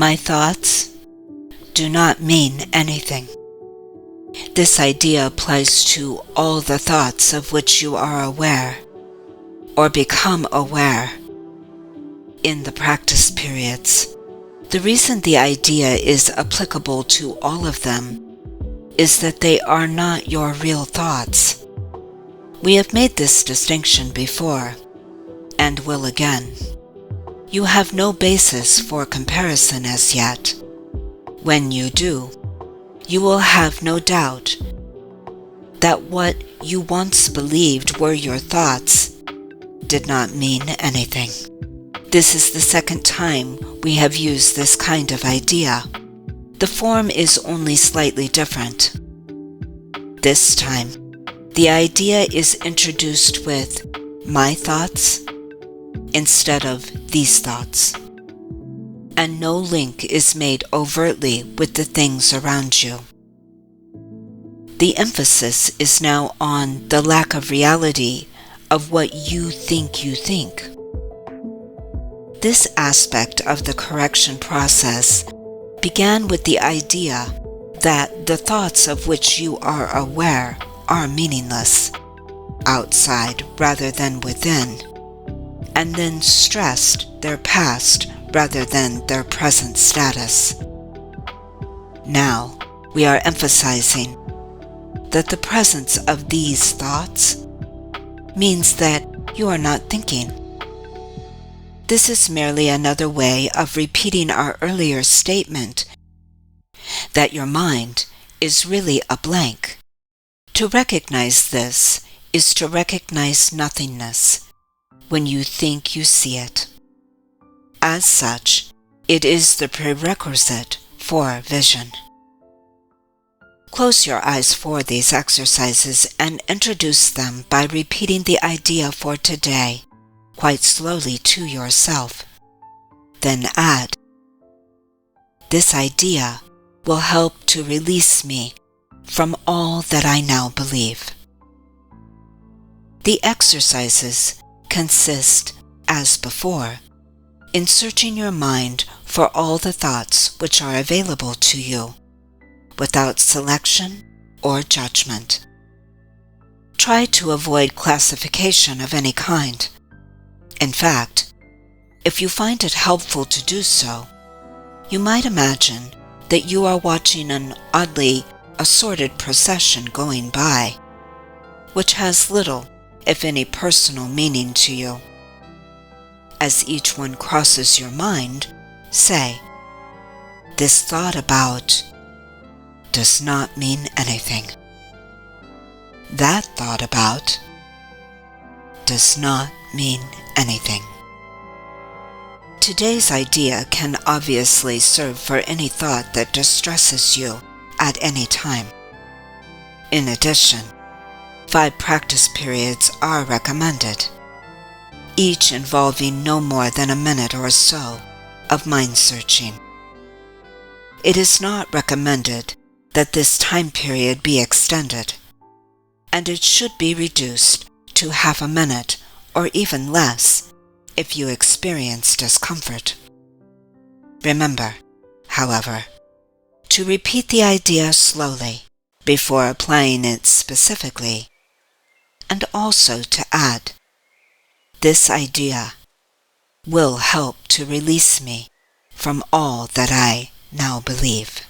My thoughts do not mean anything. This idea applies to all the thoughts of which you are aware or become aware in the practice periods. The reason the idea is applicable to all of them is that they are not your real thoughts. We have made this distinction before, and will again. You have no basis for comparison as yet. When you do, you will have no doubt that what you once believed were your thoughts did not mean anything. This is the second time we have used this kind of idea. The form is only slightly different. This time, the idea is introduced with my thoughts instead of these thoughts, and no link is made overtly with the things around you. The emphasis is now on the lack of reality of what you think you think. This aspect of the correction process began with the idea that the thoughts of which you are aware are meaningless, outside rather than within, and then stressed their past rather than their present status. Now, we are emphasizing that the presence of these thoughts means that you are not thinking. This is merely another way of repeating our earlier statement that your mind is really a blank. To recognize this is to recognize nothingness when you think you see it. As such, it is the prerequisite for vision. Close your eyes for these exercises and introduce them by repeating the idea for today quite slowly to yourself. Then add, this idea will help to release me from all that I now believe. The exercises consist, as before, in searching your mind for all the thoughts which are available to you, without selection or judgment. Try to avoid classification of any kind. In fact, if you find it helpful to do so, you might imagine that you are watching an oddly assorted procession going by, which has little, if any, personal meaning to you. As each one crosses your mind, say, this thought about does not mean anything. That thought about does not mean anything. Today's idea can obviously serve for any thought that distresses you at any time. In addition, 5 practice periods are recommended, each involving no more than a minute or so of mind searching. It is not recommended that this time period be extended, and it should be reduced to half a minute or even less if you experience discomfort. Remember, however, to repeat the idea slowly before applying it specifically, and also to add, this idea will help to release me from all that I now believe.